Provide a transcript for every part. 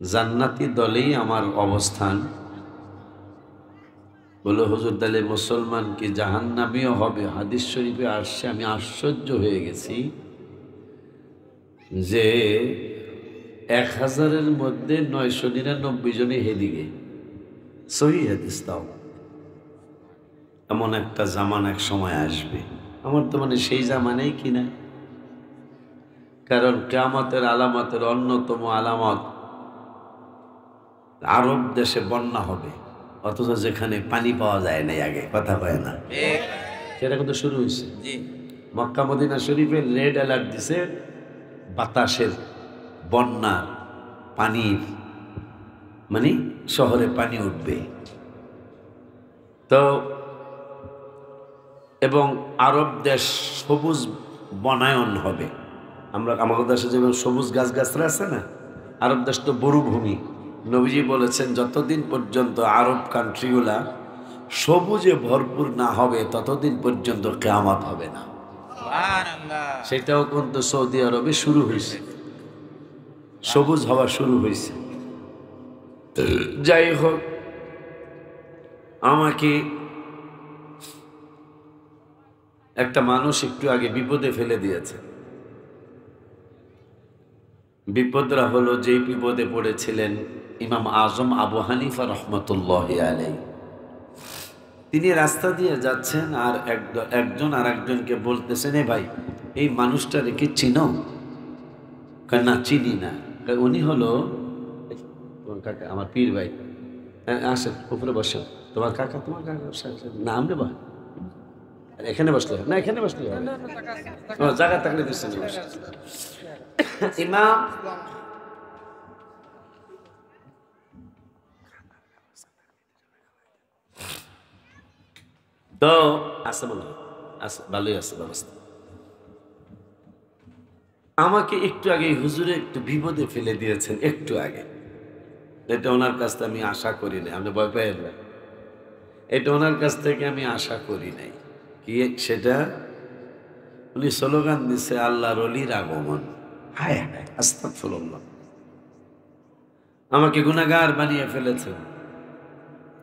জান্নাতি দলেই আমার অবস্থান। বলে হুজুর তাহলে মুসলমান কি জাহান্নামীও হবে? হাদিস শরীফে আসছে, আমি আশ্চর্য হয়ে গেছি যে 1000-এর মধ্যে 999 জনই হেদিকে। সহিহ হাদিস। তাও এমন একটা জামানা এক সময় আসবে, আমার তো মানে সেই জামানাই কিনা। কারণ কিয়ামতের আলামতের অন্যতম আলামত আরব দেশে বন্যা হবে, অথচ যেখানে পানি পাওয়া যায় নাই আগে, কথা কয় না, সেটা কিন্তু শুরু হয়েছে। মক্কা মদিনা শরীফে রেড অ্যালার্ট দিছে, বাতাসের, বন্যার, পানির, মানে শহরে পানি উঠবে। তো এবং আরব দেশ সবুজ বনায়ন হবে। আমরা আমাদের দেশে যেমন সবুজ গাছগাছরা আছে না, আরব দেশ তো মরুভূমি। নবীজি বলেছেন যতদিন পর্যন্ত আরব কান্ট্রিগুলা সবুজে ভরপুর না হবে ততদিন পর্যন্ত কিয়ামত হবে না। সেটাও কিন্তু সৌদি আরবে শুরু হয়েছে, সবুজ হওয়া শুরু হয়েছে। যাই হোক, আমাকে একটা মানুষ একটু আগে বিপদে ফেলে দিয়েছে। বিপদরা হলো, যেই বিপদে পড়েছিলেন ইমাম আজম আবু হানিফা রহমতুল্লাহি আলাইহি। তিনি রাস্তা দিয়ে যাচ্ছেন আর একজন আর একজনকে বলতেছেন, এ ভাই, এই মানুষটা রেখে চিনো? না, চিনি না। উনি হলো তোমার কাকা, আমার পীর ভাই। হ্যাঁ, আসেন উপরে বসেন। তোমার কাকা, তোমার কাকা নাম নেবা? এখানে বসলে না, এখানে বসলে জায়গা থাকলে দিচ্ছেন ইমাম। তো আছে বলো, আছে, ভালোই আছে ব্যবস্থা। আমাকে একটু আগে হুজুরে একটু বিপদে ফেলে দিয়েছেন, একটু আগে। এটা ওনার কাছ থেকে আমি আশা করি নাই। আপনি ভয় পেয়ে যাবেন, এটা ওনার কাছ থেকে আমি আশা করি নাই। কি সেটা? উনি স্লোগান দিচ্ছে আল্লাহর ওলির আগমন। হায় হায়, আস্তাগফিরুল্লাহ। আমাকে গুনাহগার বানিয়ে ফেলেছেন।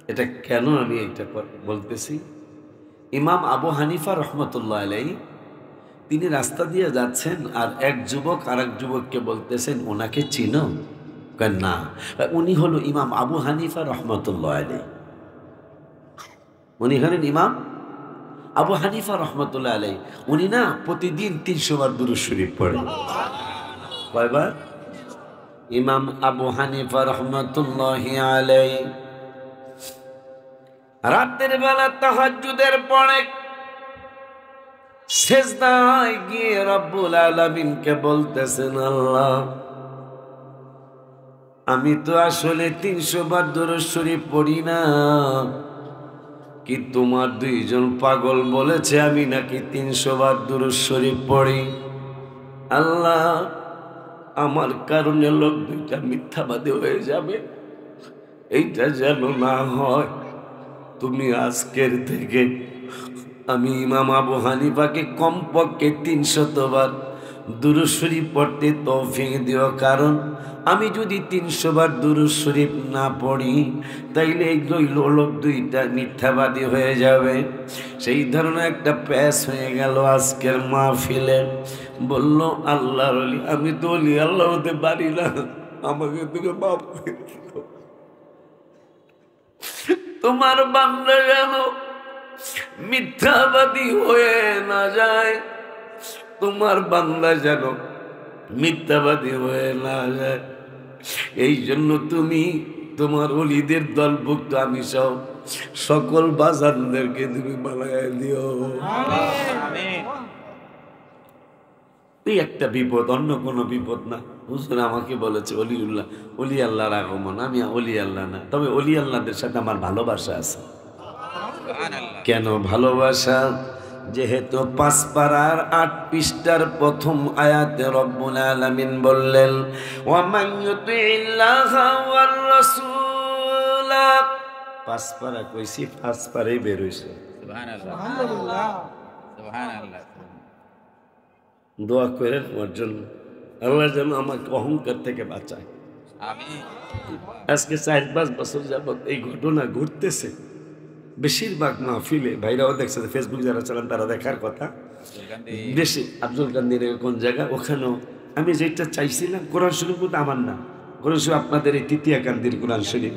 এটা কেন আমি এটা বলতেছি? ইমাম আবু হানিফা রহমতুল্লাহ আলাইহি, তিনি রাস্তা দিয়ে যাচ্ছেন আর এক যুবক আর এক যুবককে বলতেছেন, ওনাকে চিনো? না। উনি হলো ইমাম আবু হানিফা রহমতুল্লাহ আলাইহি। উনি হলেন ইমাম আবু হানিফা রহমতুল্লাহ আলাইহি। উনি না প্রতিদিন 300 বার দুরূদ শরীফ পড়েন। কয়বার? ইমাম আবু হানিফা রহমতুল্লাহি আলাইহি রাতের বেলা তাহাজ্জুদের পরে সিজদায় গিয়ে রব্বুল আলামিনকে বলতেছেন, আল্লাহ, আমি তো আসলে 300 বার দুরূদ শরীফ পড়ি না, কি তোমার দুইজন পাগল বলেছে আমি নাকি 300 বার দুরূদ শরীফ পড়ি। আল্লাহ, আমার কারণে লোক দুইটা মিথ্যাবাদী হয়ে যাবে, এইটা যেন না হয়। তুমি আজকের থেকে আমি ইমাম আবু হানিফাকে কমপক্ষে 300 বার দুরূদ শরীফ পড়তে তৌফিক দিও, কারণ আমি যদি 300 বার দুরূদ শরীফ না পড়ি তাইলে এই লোক দুইটা মিথ্যাবাদী হয়ে যাবে। সেই ধরনের একটা প্যাস হয়ে গেল আজকের মাহফিলে। বলল, আল্লাহর ওলি, আমি তো ওলি আল্লাহ হতে পারি না, আমাকে তুমি মাফ করে দিও। তোমার বান্দা যেন মিথ্যাবাদী হয়ে না যায়, তোমার বান্দা যেন মিথ্যাবাদী হয়ে না যায়, এই জন্য তুমি তোমার ওলিদের দলভুক্ত আমি সব সকল বাজানদেরকে তুমি বানায় দিও। এই একটা বিপদ, অন্য কোনো বিপদ না। হুজুর আমাকে বলেছে অলিউল্লাহ, অলি আল্লাহর আগমন। আমি অলি আল্লাহ না, তবে অলি আল্লাহদের সাথে আমার ভালোবাসা আছে। কেন ভালোবাসা? যেহেতু 5 পারার 8 পৃষ্ঠার প্রথম আয়াতে রব্বুল আলামিন বললেন, ওয়া মান ইউতিইল্লাহা ওয়ার রাসূল। 5 পারা কইছি, 5 পারাই বের হইছে। সুবহানাল্লাহ, সুবহানাল্লাহ। দোয়া করেন আমার জন্য, আল্লাহ যেন আমাকে অহংকার থেকে বাঁচায়। আজকে 4-5 বছর যাবত এই ঘটনা ঘটতেছে। বেশিরভাগ মাহফিলে ভাইরাও দেখছে, ফেসবুক যারা চালান তারা দেখার কথা। বেশি আব্দুল কাদের কোন জায়গা, ওখানেও আমি যেটা চাইছিলাম, কোরআন শরীফ কিন্তু আমার না, কোরআন শরীফ আপনাদের এই তৃতীয় কান্দির কোরআন শরীফ।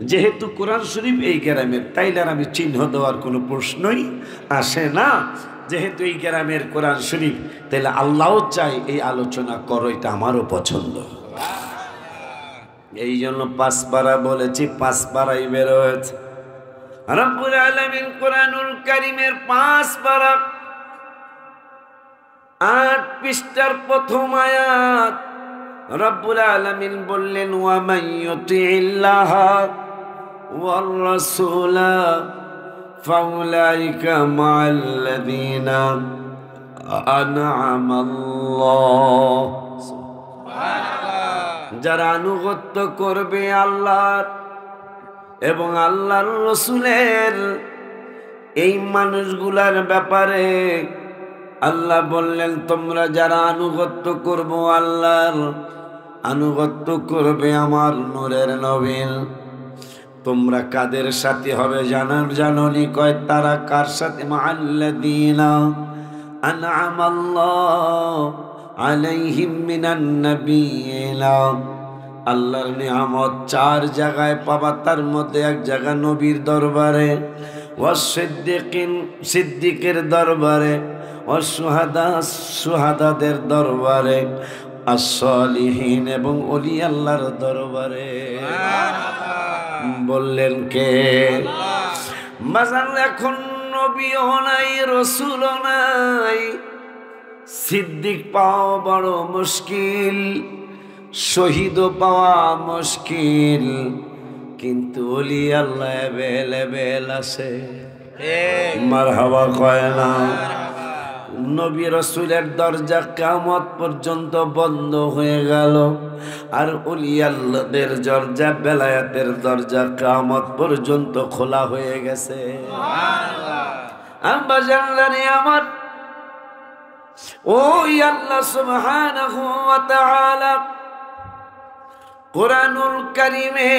যেহেতু কোরআন শরীফ এই গ্রামের, তাইলে আর আমি চিহ্ন দেওয়ার কোনো প্রশ্নই আসে না। যেহেতু এই গ্রামের কোরআন শরীফ, তাহলে আল্লাহও চাই এই আলোচনা করো, এটা আমারও পছন্দ। এই জন্য 5 পারা বলেছি, 5 পারাই বের হয়েছে। রব্বুল আলামিন কোরআনুল কারীমের 5 পারা 8 পৃষ্ঠার প্রথম আয়াত রব্বুল আলামিন বললেন, ওয়া মাইয়ুতিল্লাহ ওয়ার রাসূলা ফাউলাইকা মা'আল্লাযীনা আন'আমাল্লাহ। যারা আনুগত্য করবে আল্লাহর এবং আল্লাহর রাসূলের, এই মানুষগুলার ব্যাপারে আল্লাহ বললেন, তোমরা যারা আনুগত্য করবো আল্লাহর, আনুগত্য করবে আমার নূরের নবীর, তোমরা কাদের সাথে হবে জানোনি? কয় তারা কার সাথে? মা'আল্লাযীনা আন'আমাল্লাহু আলাইহিম মিনান নাবিয়্যিনা। আল্লাহর নিয়ামত 4 জায়গায় পাবা, তার মধ্যে এক জায়গা নবীর দরবারে, ওয়াস-সিদ্দিকিন সিদ্দিকের দরবারে, ওয়াস-শুহাদা শুহাদাদের দরবারে, আস-সালিহিন এবং ওলি আল্লাহর দরবারে। বললেন কে? বাজার এখন নবীও নাই, রাসূলও নাই, সিদ্দিক পাওয়া বড় মুশকিল, শহীদও পাওয়া মুশকিল, কিন্তু ওলি আল্লাহ অ্যাভেলেবেল আছে। মারহাবা কয় না? নবী রাসূলের দরজা কিয়ামত পর্যন্ত বন্ধ হয়ে গেল, আর ওলি আল্লাহদের দরজা, বেলায়েতের দরজা কিয়ামত পর্যন্ত খোলা হয়ে গেছে। সুবহানাল্লাহ। আম্মা জানলানি আমার ওই আল্লাহ সুবহানাহু ওয়া তাআলা কোরআনুল কারীমে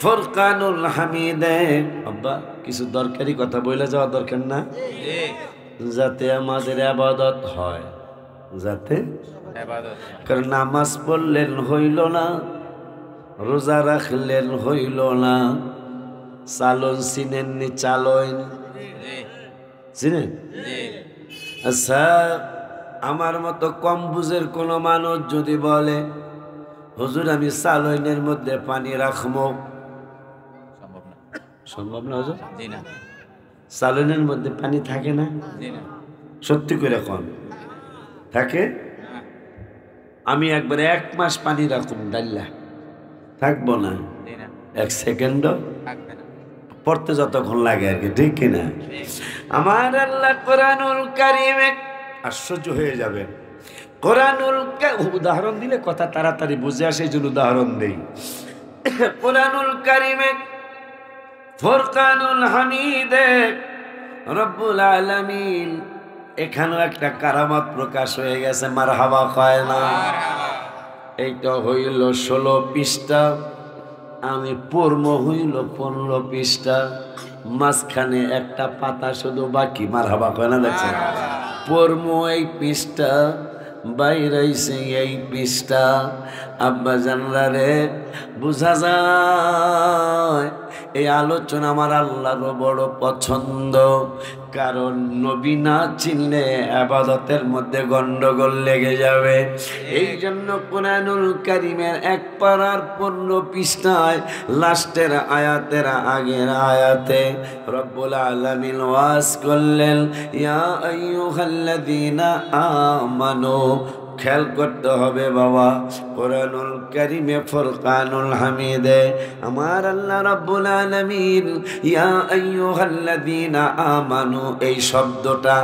ফুরকানুল হামিদে, আব্বা কিছু দরকারি কথা বলে যাওয়া দরকার না, যাতে আমাদের ইবাদত হয়, যাতে ইবাদত। কারণ নামাজ পড়লেন হইল না, রোজা রাখলেন হইল না, চালন চিনেননি, চালন চিনেন? আচ্ছা, আমার মতো কম বুঝের কোন মানুষ যদি বলে, হুজুর আমি চালনের মধ্যে পানি রাখবো, সম্ভব না হুজুর? চালনের মধ্যে পানি থাকে না? সত্যি করে কোন থাকে? আমি একবার 1 মাস পানি রাখুন ডাল্লা, থাকবো না 1 সেকেন্ডও, পড়তে যতক্ষণ লাগে আর কি, ঠিক কিনা? আমার আল্লাহ কোরআনুল কারীমে আশ্চর্য হয়ে যাবে। কোরআনুল উদাহরণ দিলে কথা তাড়াতাড়ি বুঝে আসে, এই জন্য উদাহরণ দেই। কোরআনুল কারীমে ফুরকানুল হামিদে রব্বুল আলামিন এখানেও একটা কারামত প্রকাশ হয়ে গেছে। মারহাবা কয় না? এইটা হইল 16 পৃষ্ঠা, আমি পড়ব হইল 15 পৃষ্ঠা, মাঝখানে একটা পাতা শুধু বাকি। মারহাবা কয় না? দেখছেন, পড়ব এই পৃষ্ঠা, বাইরেছে এই পৃষ্ঠা। আব্বা জানলা রে, বুঝা যায় এই আলোচনা আমার আল্লাহর বড় পছন্দ, কারণ নবী না চিনলে ইবাদতের মধ্যে গন্ডগোল লেগে যাবে। এই জন্য কোরআনুল কারীমের 1 পারার 15 পৃষ্ঠায় লাস্টের আয়াতের আগের আয়াতে রব্বুল আলামিন ওয়াজ করলেন, ইয়া আইয়ুহাল্লাযীনা আমানু। খেয়াল করতে হবে বাবা, কোরআনুল কারীমে ফুরকানুল হামিদে আমার আল্লাহ রাব্বুল আলামিন ইয়া আইয়ুহাল্লাযীনা আমানু এই শব্দটা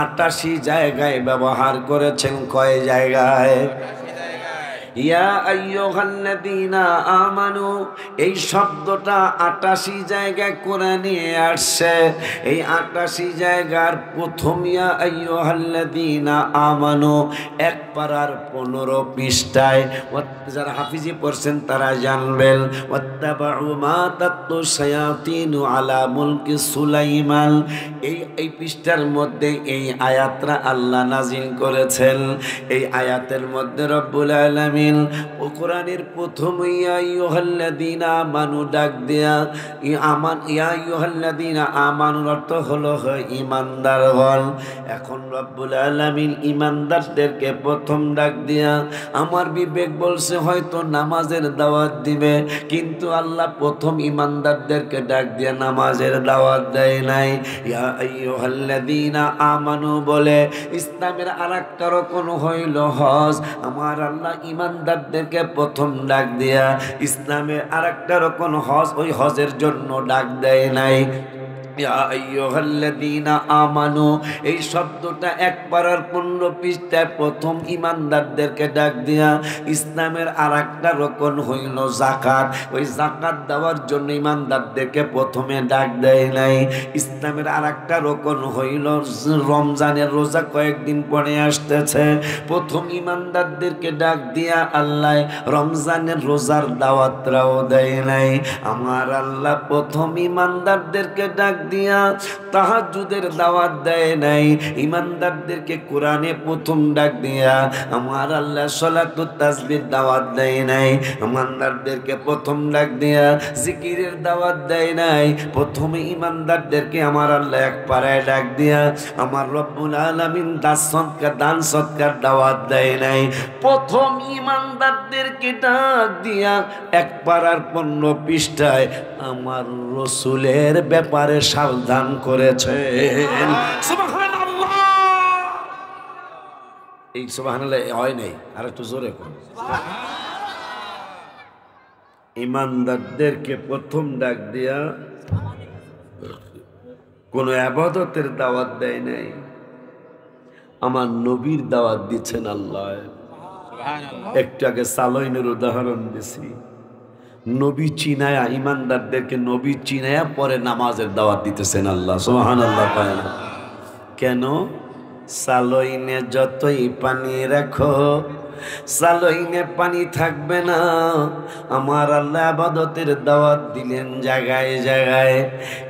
88 জায়গায় ব্যবহার করেছেন। কয় জায়গায়? ইয়া আইয়ুহাল্লাযীনা আমানু, এই শব্দটা ৮৮ জায়গায় কোরআনে আসছে। এই ৮৮ জায়গার প্রথম ইয়া আইয়ুহাল্লাযীনা আমানু এক পারার ১৫ পৃষ্ঠায়, যারা হাফিজি পড়ছেন তারা জানবেন। ওয়াত্তাবাউ মা তাতলু শায়াতিনু আলা মুলকি সুলাইমান, এই পৃষ্ঠার মধ্যে এই আয়াতটা আল্লাহ নাজিল করেছেন। এই আয়াতের মধ্যে রব্বুল আলামিন ও কোরআনের প্রথম ইয়া আইয়ুহাল্লাযীনা আমানু ডাক দেয়া, ইয়া আইয়ুহাল্লাযীনা আমানুর অর্থ হলো ঈমানদারগণ। এখন রব্বুল আলামিন ঈমানদারদেরকে প্রথম ডাক দেয়া, আমার বিবেক বলছে হয়তো নামাজের দাওয়াত দিবে, কিন্তু আল্লাহ প্রথম ঈমানদারদেরকে ডাক দিয়া নামাজের দাওয়াত দেয় নাই। ইয়া আইয়ুহাল্লাযীনা আমানু বলে ইসলামের আরেকটা রকম হইল হজ। আমার আল্লাহ ঈমানদারদেরকে প্রথম ডাক দিয়া ইসলামের আরেকটা রকম হজ, ওই হজের জন্য ডাক দেয় নাই। ইয়া আইয়ুহাল্লাযীনা আমানু এই শব্দটা এক পারার ১৫ পৃষ্ঠায় প্রথম ঈমানদারদেরকে ডাক দিয়া ইসলামের আরেকটা রকম হইল যাকাত। ওই যাকাত দেওয়ার জন্য ঈমানদারদেরকে প্রথমে ডাক দেয় নাই। ইসলামের আরেকটা রকম হইল রমজানের রোজা, কয়েকদিন পরে আসতেছে। প্রথম ঈমানদারদেরকে ডাক দিয়া আল্লাহ রমজানের রোজার দাওয়াতরাও দেয় নাই। আমার আল্লাহ প্রথম ঈমানদারদেরকে ডাক দিয়া তাহাজ্জুদের দাওয়াত দেয় নাই। ঈমানদারদেরকে কোরআনে প্রথম ডাক দিয়া আমার আল্লাহ সালাতুত তাসবিহ দাওয়াত দেয় নাই। ঈমানদারদেরকে প্রথম ডাক দিয়া জিকিরের দাওয়াত দেয় নাই। প্রথমে ঈমানদারদেরকে আমার আল্লাহ এক পাড়ায় ডাক দিয়া আমার রব্বুল আলামিন দান সৎকার দাওয়াত দেয় নাই। প্রথম ঈমানদারদেরকে ডাক দিয়া এক পাড়ার ১৫ পৃষ্ঠায় আমার রসুলের ব্যাপারে সাবধান করেছেন। সুবহানাল্লাহ। এই সুবহানাল্লাহ হয় নাই, আর একটু জোরে কোন। ঈমানদারদেরকে প্রথম ডাক দিয়া কোন ইবাদতের দাওয়াত দেয় নাই, আমার নবীর দাওয়াত দিচ্ছেন আল্লাহ। একটু আগে সালাইনের উদাহরণ দিছি। নবী চিনায়া ঈমানদারদেরকে নবী চিনায়া পরে নামাজের দাওয়াত দিতেছেন আল্লাহ। সুবহানাল্লাহ। কেন? সালাইনে যতই পানি রাখো সালাইনে পানি থাকবে না। আমার আল্লাহ ইবাদতের দাওয়াত দিলেন জায়গায় জায়গায়,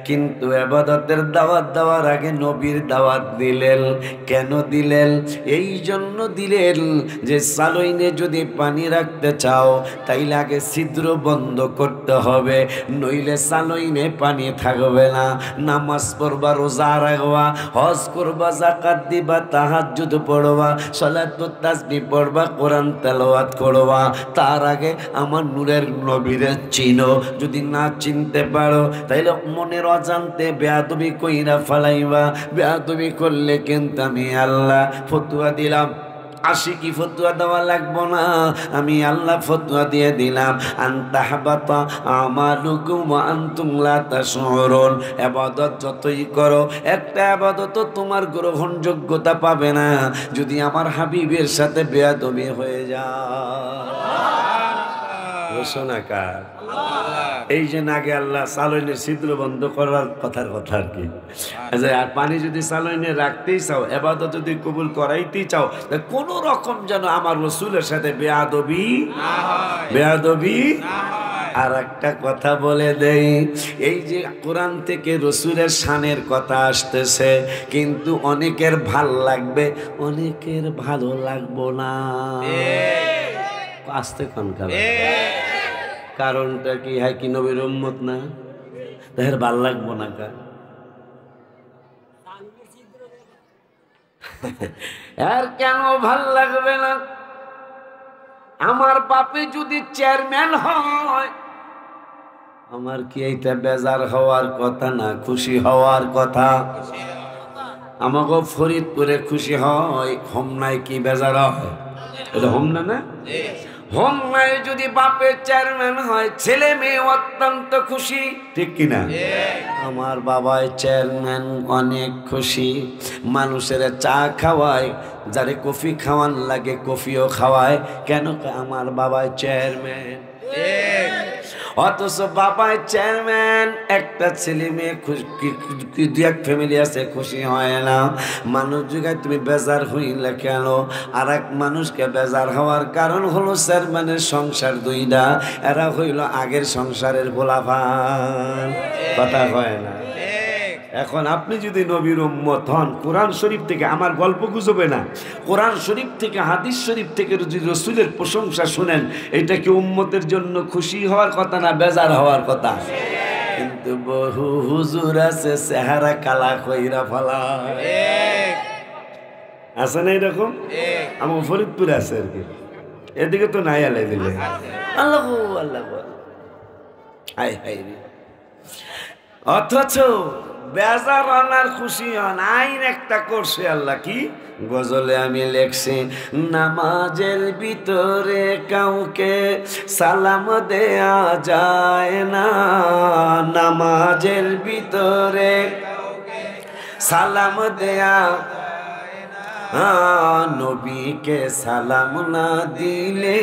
কিন্তু ইবাদতের দাওয়াত দেওয়ার আগে নবীর দাওয়াত দিলেন। কেন দিলেন? এই জন্য দিলেন যে সালাইনে যদি পানি রাখতে চাও তাইলে আগে ছিদ্র বন্ধ করতে হবে, নইলে সালাইনে পানি থাকবে না। নামাজ পড়বা, রোজা রাখবা, হজ করবা, যাকাত দিবা, তাহাজ্জুদ পড়বা, সালাতুত তাসবিহ পড়বা, কোরআন তেলাওয়াত করবা, তার আগে আমার নূরের নবীরে চিনো। যদি না চিনতে পারো তাইলে মনের অজান্তে বেয়াদবি কইরা ফালাইবা। বেয়াদবি করলে কিন্তু আমি আল্লাহ ফতোয়া দিলাম, আশিকি ফতোয়া দেওয়া লাগবো না, আমি আল্লাহ ফতোয়া দিয়ে দিলাম। আনতাহবাতা আমালুকুম ওয়া আনতুম লা তাশউরুন। ইবাদত যতই করো একটা ইবাদত তোমার গ্রহণযোগ্যতা পাবে না যদি আমার হাবিবের সাথে বেয়াদবি হয়ে যায়। ঘোষণা কার? এই যে নাগে আল্লাহ সালাইনের ছিদ্র বন্ধ করার কথার কথা আর কি। আর পানি যদি সালাইনে রাখতেই চাও, ইবাদত যদি কবুল করাইতেই চাও, কোন রকম যেন আমার রসুলের সাথে বেয়াদবি না হয়। আর একটা কথা বলে দেই, এই যে কোরআন থেকে রসুলের শানের কথা আসতেছে, কিন্তু অনেকের ভাল লাগবে, অনেকের ভালো লাগবো না। আসতে কোন কারণটা কি? হয় কি নবীর উম্মত না, তাদের ভাল লাগবো না কার? আর কেন ভাল লাগবে না? আমার বাপে যদি চেয়ারম্যান হয়, আমার কি এইটা বেজার হওয়ার কথা না খুশি হওয়ার কথা? আমাকে ফরিদপুরে খুশি হয়, হোমনায় কি বেজার হয়? এটা হোমনা না? হোমনায় যদি বাপের চেয়ারম্যান হয় ছেলে মেয়ে অত্যন্ত খুশি, ঠিক কিনা? আমার বাবায় চেয়ারম্যান, অনেক খুশি। মানুষের চা খাওয়ায়, যারে কফি খাওয়ান লাগে কফিও খাওয়ায়। কেন? আমার বাবায় চেয়ারম্যান। অথচ বাবায় চেয়ারম্যান, একটা ছেলে মেয়ে দু এক ফ্যামিলি আছে খুশি হয় না। মানুষ যুগায় তুমি বেজার হইলে কেন? আর এক মানুষকে বেজার হওয়ার কারণ হলো চেয়ারম্যানের সংসার দুইটা, এরা হইল আগের সংসারের গোলাপান। কথা হয় না? এখন আপনি যদি নবীর উম্মত হন, কোরআন শরীফ থেকে, আমার গল্প গুজবে না, কোরআন শরীফ থেকে হাদিস শরীফ থেকে যদি রসুলের প্রশংসা শুনেন, এটা কি উম্মতের জন্য খুশি হওয়ার কথা না বেজার হওয়ার কথা? কিন্তু বহু হুজুর আছে চেহারা কালা কইরা ফেলা, আছে না এরকম? আমার ফরিদপুরে আছে আর কি, এদিকে তো নাই। আলাই দিলে আল্লাহ আল্লাহ, হাই হাই রে। অথচ বেজার আনার খুশি হন। আইন একটা করছে আল্লাহ, কি গজলে আমি লেখছি, নামাজের ভিতরে কাউকে সালাম দেয়া যায় না, নামাজের ভিতরে সালাম দেয়া, নবীকে সালাম না দিলে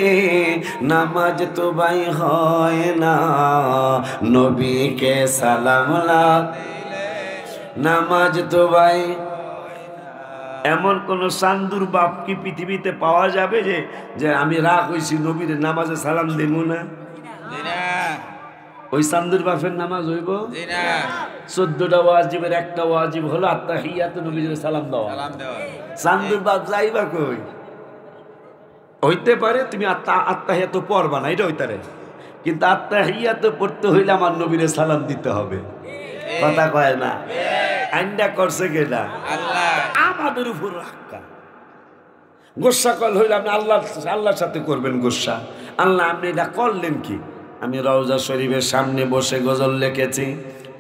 নামাজ তো ভাই হয় না, নবীকে সালাম না নামাজ তো ভাই। এমন কোন সান্দুর বাপ কি পৃথিবীতে পাওয়া যাবে যে আমি রাগ হইছি নবীর নামাজে সালাম দেব না? ওই সান্দুর বাপের নামাজ হইব? 14টা ওয়াজিবের একটা ওয়াজিব হলো আত্তাহিয়াতু, নবীর সালাম দেওয়া। সান্দুর বাপ যাইবা কই? হইতে পারে তুমি আত্তাহিয়াতু পড়বা না, এটা হইতারে, কিন্তু আত্তাহিয়াতু পড়তে হইলে আমার নবীর সালাম দিতে হবে। কথা কয় না? আইনটা করছে কেডা? আল্লাহ। আমাদের উপর রাখা গোসা কল হইলে আপনি আল্লাহর সাথে করবেন গোসা। আল্লাহ আপনি এটা করলেন কি? আমি রওজা শরীফের সামনে বসে গজল লিখেছি,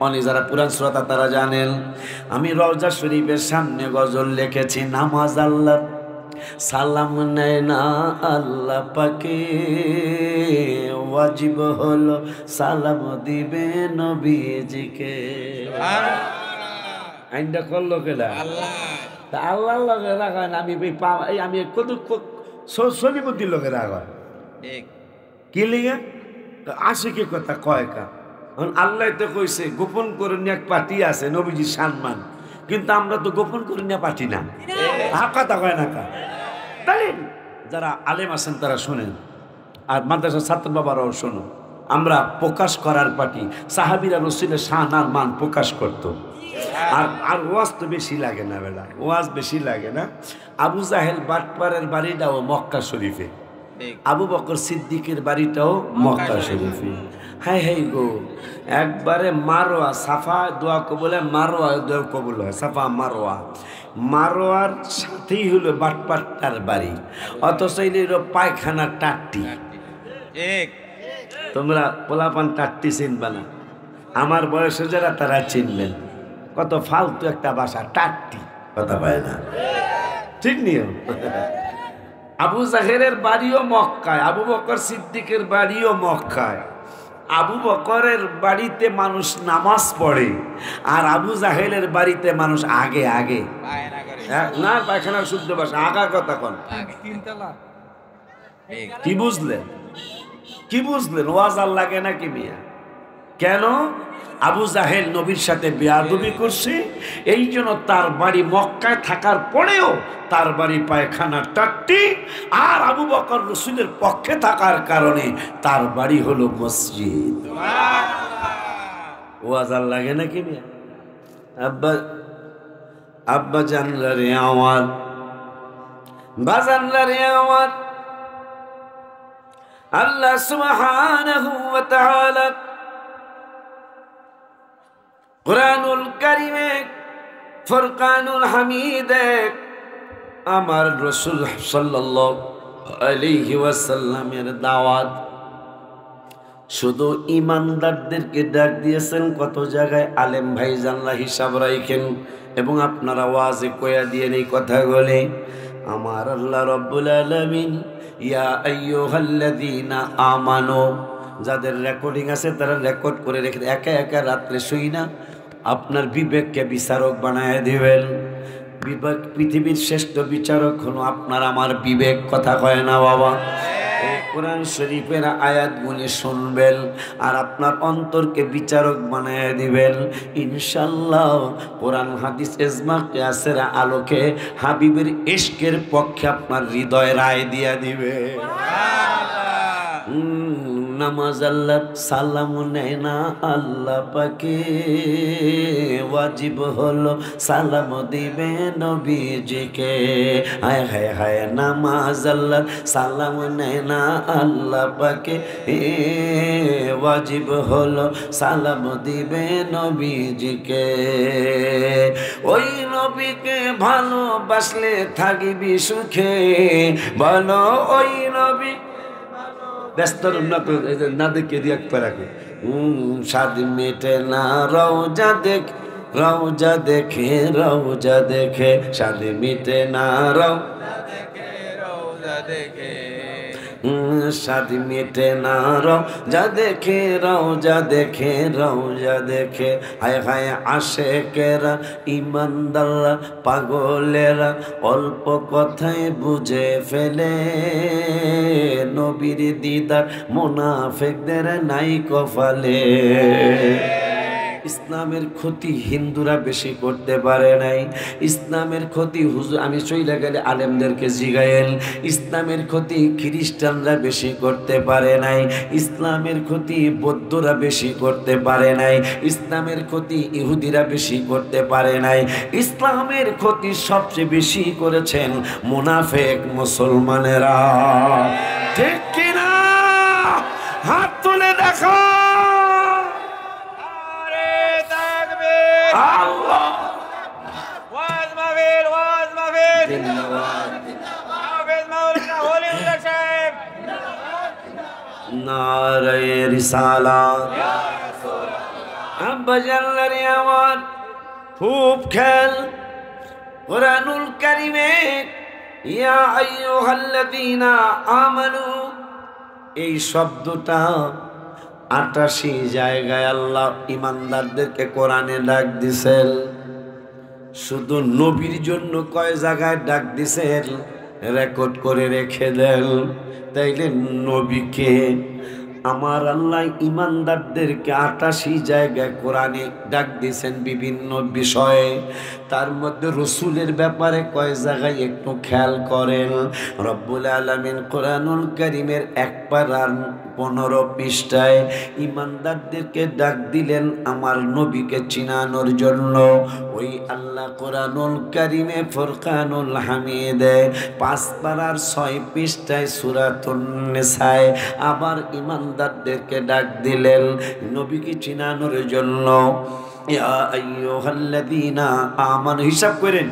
অনেক যারা পুরাণ শ্রোতা তারা জানেন। আমি রওজা শরীফের সামনে গজল লিখেছি, নামাজ আল্লাহ সালাম নেয় না আল্লাহ পাকে, ওয়াজিব হলো সালাম দিবে নবীজিকে। আইনটা করলো কেডা? আল্লাহ। তা আল্লাহর লগে রাখেন, আমি কত সলিমুদ্দিন লগে রাখেন কি লিগে আসে, কি কথা কয় কা? আল্লাহ তো কইছে গোপন করে নিয়ে এক পার্টি আছে নবীজির সম্মান, কিন্তু আমরা তো গোপন করে নিয়ে পার্টি না। কথা কয় না কা? তাহলে যারা আলেম আছেন তারা শোনেন, আর মাদ্রাসার ছাত্র বাবারাও শোনো। আমরা প্রকাশ করার পার্টি। সাহাবীরা রাসূলের শান আর মান প্রকাশ করতো। আর ওয়াজ তো বেশি লাগে না, বেলা ওয়াজ বেশি লাগে না। আবু জাহেল বাটপারের বাড়িটাও মক্কা শরীফে, আবু বকর সিদ্দিকের বাড়িটাও মক্কা শরীফে। হাই হাই গো, একবারে মারোয়া সাফা দোয়া কবুলে, মারোয়া দোয়া কবুল হয়, সাফা মারোয়া। মারোয়ার সাথেই হলো বাটপাটটার বাড়ি, অথচ পায়খানার টাট্টি। তোমরা পোলাপান টাট্টি চিনবা না, আমার বয়সে যারা তারা চিনবেন। কত ফালতু একটা বাসা টাট্টি, কথা পায় না, ঠিক নিয়ম। আবু জাহেলের বাড়িও মক্কায়, আবু বকর সিদ্দিকের বাড়িও মক্কায়। আবু বকরের বাড়িতে মানুষ নামাজ পড়ে, আর আবু জাহেলের বাড়িতে মানুষ আগে আগে না, পায়খানার শুদ্ধ ভাষা আগার কথা কোন। কি বুঝলেন? কি বুঝলেন? ওয়াজ আর লাগে না কি মিয়া? কেন? আবু জাহেল নবীর সাথে বেয়াদবি করছে, এই জন্য তার বাড়ি মক্কায় থাকার পরেও তার বাড়ি পায়খানার টাট্টি, আর আবু বকর রাসূলের পক্ষে থাকার কারণে তার বাড়ি হলো মসজিদ। ওয়াজ আর লাগে নাকি মিয়া? আব্বা জানলা রে আমার, বাজানলা রে আমার, আল্লাহ সুবহানাহু ওয়া তাআলা কুরআনুল কারীমে ফুরকানুল হামিদে আমার রাসূল সাল্লাল্লাহু আলাইহি ওয়াসাল্লামের দাওয়াত শুধু ইমানদারদেরকে ডাক দিয়েছেন। কত জায়গায় আলেম ভাইজানরা হিসাব রাখেন এবং আপনারা ওয়াজে কয়া দিয়ে এই কথাগুলি। আমার আল্লাহ রাব্বুল আলামিন ইয়া আইয়ুহাল্লাযীনা আমানু, যাদের রেকর্ডিং আছে তারা রেকর্ড করে রেখে একা একা রাত্রে শুই না আপনার বিবেককে বিচারক বানায় দিবেন। বিবেক পৃথিবীর শ্রেষ্ঠ বিচারক হলো আপনার আমার বিবেক, কথা কয় না বাবা? কোরআন শরীফের আয়াতগুলি শুনবেন আর আপনার অন্তরকে বিচারক বানায় দিবেন ইনশাআল্লাহ। কোরআন হাদিস ইজমা কিয়াসের আলোকে হাবিবের ইশকের পক্ষে আপনার হৃদয় রায় দিয়া দিবে। নামাজ আল্লাহ সালাম নেয় না আল্লাহ পাকে, ওয়াজিব হলো সালাম দিবে নবীজিকে। হায় হায় হায়, নামাজ আল্লাহ সালাম নেয় না আল্লাহ পাকে, ওয়াজিব হলো সালাম দিবে নবীজিকে। ওই নবীকে ভালোবাসলে থাকিবি সুখে, বলো ওই নবী ব্যস্ত না দেখে রিয়াক্ট রাখো। স্বাদ মেটে না রওজা দেখ, রওজা দেখে রওজা দেখে, স্বাদ মিটে না রওজা দেখে, স্বাদ মিটে না রওজা দেখে, রওজা দেখে রওজা দেখে। হায় হায় আশেকেরা ইমানদাররা পাগলেরা অল্প কথায় বুঝে ফেলে, নবীর দিদার মুনাফিকদের নাই কপালে। ইসলামের ক্ষতি হিন্দুরা বেশি করতে পারে নাই, ইসলামের ক্ষতি হুজুর আমি চইলা গেলে আলেমদেরকে জিগায়েল, ইসলামের ক্ষতি খ্রিস্টানরা বেশি করতে পারে নাই, ইসলামের ক্ষতি বৌদ্ধরা বেশি করতে পারে নাই, ইসলামের ক্ষতি ইহুদিরা বেশি করতে পারে নাই, ইসলামের ক্ষতি সবচেয়ে বেশি করেছেন মুনাফিক মুসলমানেরা। ঠিক কিনা? হাত তুলে দেখো। আল্লাহ ওয়াজ মাহফিল, ওয়াজ মাহফিল, জিন্দাবাদ হাফেজ মাওলানা ওলিউল্লাহ সাহেব, নারে রিসালাত, ইয়া রাসূলুল্লাহ। আব্বা জাল্লারি আমার খুব খেল কুরআনুল কারীমে ইয়া আইয়ুহাল্লাযীনা আমানু এই শব্দটা ৮৮ জায়গায় আল্লাহ ইমানদারদেরকে কোরআনে ডাক দিছেন। শুধু নবীর জন্য কয় জায়গায় ডাক দিছেন রেকর্ড করে রেখে দেন। তাইলে নবীকে আমার আল্লাহ ইমানদারদেরকে ৮৮ জায়গায় কোরআনে ডাক দিয়েছেন বিভিন্ন বিষয়ে। তার মধ্যে রসুলের ব্যাপারে কয় জায়গায় একটু খেয়াল করেন। রব্বুল আলামিন কোরআনুল কারীমের ১ পারার 15 পৃষ্ঠায় ইমানদারদেরকে ডাক দিলেন আমার নবীকে চিনানোর জন্য। ওই আল্লাহ কোরআনুল কারীমে ফুরকানুল হামিদে ৫ পারার ৬ পৃষ্ঠায় সূরাতুন নিসায় আবার ইমানদারদেরকে ডাক দিলেন নবীকে চিনানোর জন্য। ইয়া আইয়ুহাল্লাযীনা আমানু, হিসাব করেন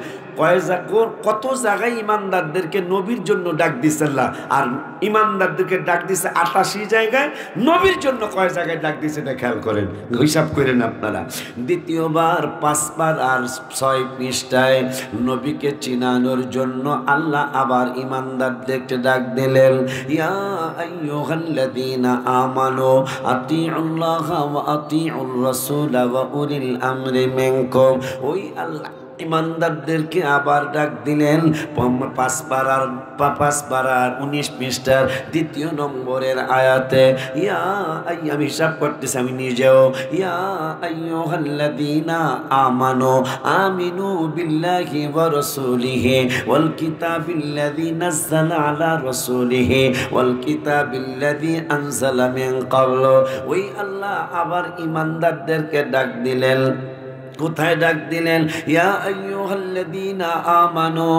কত জায়গায় ইমানদারদেরকে নবীর জন্য ডাক দিছে আল্লাহ, আর ইমানদারদেরকে ডাক দিছে ৮৮ জায়গায়। নবীর জন্য কয় জায়গায় ডাক দিছে এটা খেয়াল করেন, হিসাব করেন আপনারা। দ্বিতীয়বার ৫ পার আর ৬ পৃষ্ঠায় নবীকে চিনানোর জন্য আল্লাহ আবার ইমানদারদেরকে ডাক দিলেন ইয়া আইয়ুহাল্লাযীনা আমানু আতিউল্লাহা ওয়া আতিউর রাসূলা ওয়া উলিল আমরি মিনকুম। ওই আল্লাহ ইমানদারদেরকে আবার ডাক দিলেন ৫ পারার ১৯ পৃষ্ঠার ২য় নম্বরের আয়াতে। আমি হিসাব করতেছি আমি নিজেও। ইয়া আইয়ুহাল্লাযীনা আমানু আমিনু বিল্লাহি ওয়া রাসূলিহি ওয়াল কিতাবিল্লাযী নাযালা আলা রাসূলিহি ওয়াল কিতাবিল্লাযী আনজালা মিন ক্বাবলু। ওই আল্লাহ আবার ইমানদারদেরকে ডাক দিলেন। কোথায় ডাক দিলেন? ইয়া আইয়ুহাল্লাযীনা আমানু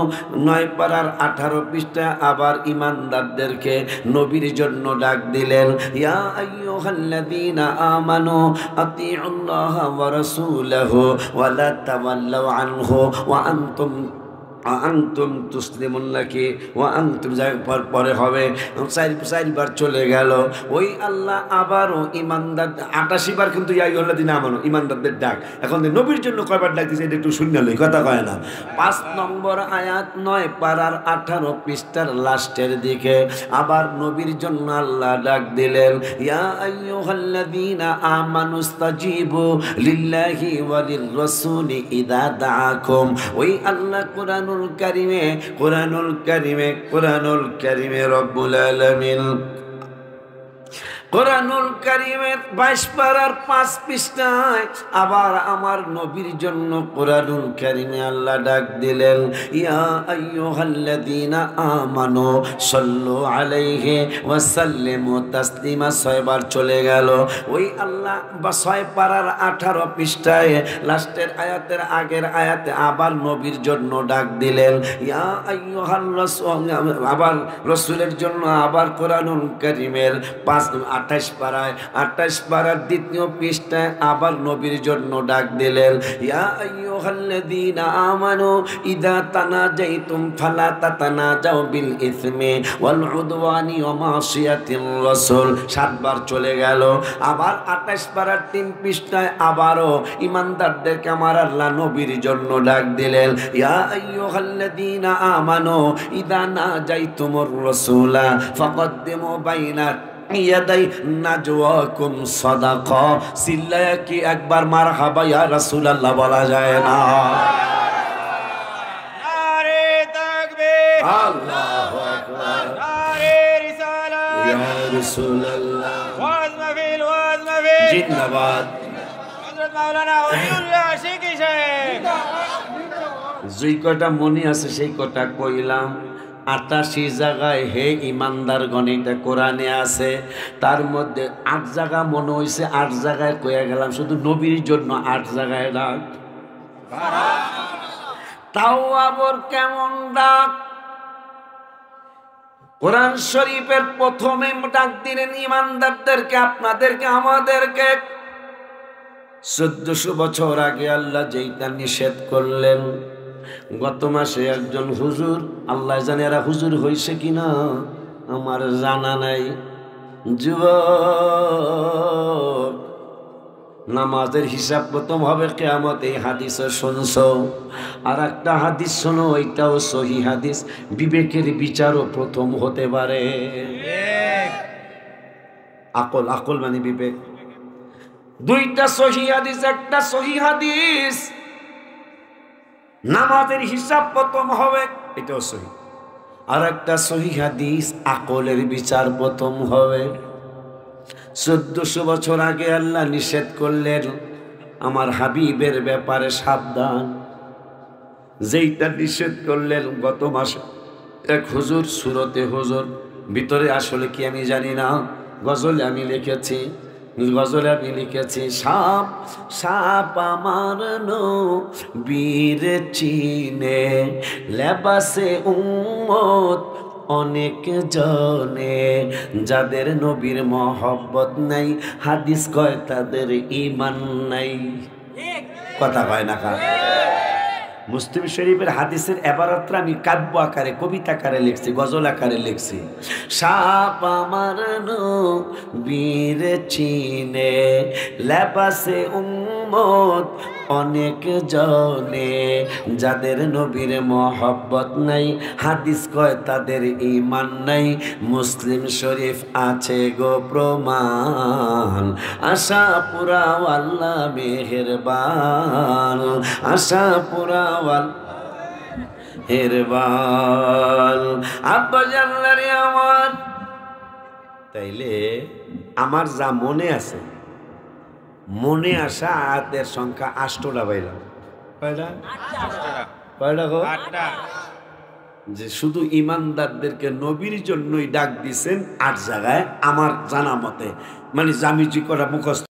৯ পারার ১৮ পৃষ্ঠা আবার ইমানদারদেরকে নবীর জন্য ডাক দিলেন ইয়া আইয়ুহাল্লাযীনা আমানু আতিউল্লাহা ওয়া রাসূলাহু ওয়া লা তাওয়াল্লাউ আনহু ওয়া আনতুম আনতুম তুসলিমুন নাকি ওয়া আনতুম পরে হবে। চারবার চলে গেল। ওই আল্লাহ আবারও ইমানদার 88 বার কিন্তু ইয়া আইয়ুহাল্লাযীনা আমানু ইমানদারদের ডাক। এখন নবীর জন্য কয়বার ডাক দিয়েছে এটা একটু শুনে লই, কথা কয় না। 5 নম্বর আয়াত 9 পারার 18 পৃষ্ঠার লাস্টের দিকে আবার নবীর জন্য আল্লাহ ডাক দিলেন, ইয়া আইয়ুহাল্লাযীনা আমানুস্তাজিবু লিল্লাহি ওয়া লির-রাসূলি ইযা দাআকুম। ওই আল্লাহ কোরআনুল কারিমে রব্বুল আলামিন কোরআনুল কারীমের 22 পারার 5 পৃষ্ঠায় আবার আমার নবীর জন্য কোরআনুল কারীমে আল্লাহ ডাক দিলেন, ইয়া আইয়ুহাল্লাযীনা আমানু সাল্লু আলাইহি ওয়া সাল্লিমু তাসলিমা। 6 বার চলে গেল। ওই আল্লাহ 6 পারার 18 পৃষ্ঠায় লাস্টের আয়াতের আগের আয়াতে আবার নবীর জন্য ডাক দিলেন, ইয়া আইয়ুহার রাসূল। আবার রাসূলের জন্য আবার কোরআনুল কারীমের 28 পারার দ্বিতীয় পৃষ্ঠায় আবার নবীর জন্য ডাক দিলেন, ইয়া আইয়ুহাল্লাযীনা আমানু ইযা তানাজাইতুম ফালা তাতানাজাউ বিল ইসমি ওয়াল উদওয়ানি ওয়া মাসিয়াতির রাসূল। 7 বার চলে গেল। আবার 28 পারার 3 পৃষ্ঠায় আবারও ইমানদারদেরকে আমার আল্লাহ নবীর জন্য ডাক দিলেন, ইয়া আইয়ুহাল্লাযীনা আমানু ইযা নাজাইতুমুর রাসূলা ফাকদ্দিমু বাইনা ইয়াদাই নাজওয়াকুম সাদাকা। সিল্লায়া কি একবার মারহাবা ইয়া রাসূলুল্লাহ বলা যায় না? নারে তাকবীর, আল্লাহু আকবার, নারে রিসালাত, ইয়া রাসূলুল্লাহ, ওয়াজ মাহফিল জিন্দাবাদ। হযরত মাওলানা ওলিউল্লাহ শিকি সাহেব। যেই কটা মনে আছে সেই কটা কইলাম। 88 জায়গায় হে ইমানদারগণ এটা কোরআনে আছে। তার মধ্যে 8 জায়গা মনে হয়েছে, 8 জায়গায় কয়ে গেলাম শুধু নবীর জন্য 8 জায়গায় ডাক। তাও আবার কেমন ডাক? কোরআন শরীফের প্রথমে ডাক দিলেন ইমানদারদেরকে, আপনাদেরকে, আমাদেরকে। 1400 বছর আগে আল্লাহ যেইটা নিষেধ করলেন, গত মাসে একজন হুজুর, আল্লাহ জানে এরা হুজুর হইছে কিনা আমার জানা নাই, যুবক, নামাজের হিসাব প্রথম হবে কিয়ামত। এই হাদিসও শুনছো। আর একটা হাদিস শোনো, ওইটাও সহি হাদিস। বিবেকের বিচারও প্রথম হতে পারে। আকল মানে বিবেক। 2টা সহি হাদিস, একটা সহি হাদিস। নামাজের হিসাব প্রথম হবে, এটাও সহি। আর একটা সহি হাদিস, আকলের বিচার প্রথম হবে। 1400 বছর আগে আল্লাহ নিষেধ করলেন আমার হাবিবের ব্যাপারে সাবধান। যেইটা নিষেধ করলেন গত মাসে এক হুজুর, সুরতে হুজুর, ভিতরে আসলে কি আমি জানি না, গজলে আমি লিখেছি, সাপ সাপ আমার নবীর চিনে, লেবাসে উম্মত অনেক জনে, যাদের নবীর মহব্বত নাই, হাদিস কয় তাদের ঈমান নাই। কথা কয় না? মুসলিম শরীফের হাদিসের এবারতটা আমি কাব্য আকারে, কবিতা আকারে লিখছি, গজল আকারে লিখছি। সাপ আমার নবীর চিনে, লেবাসে উম্মত অনেক জনে, যাদের নবীর মহব্বত নাই, হাদিস কয় তাদের ঈমান নাই। মুসলিম শরীফ আছে গো প্রমাণ, আশা পুরাও আল্লাহ মেহেরবান, আশা পুরাওয়াল হেরবান। আব্বা জানলারে আমার, তাইলে আমার যা মনে আছে, মনে আসা আয়াতের সংখ্যা 8টা পাইলাম। কয়টা গো? যে শুধু ইমানদারদেরকে নবীর জন্যই ডাক দিছেন 8 জায়গায় আমার জানা মতে, মানে জামিজি করা মুখস্থ।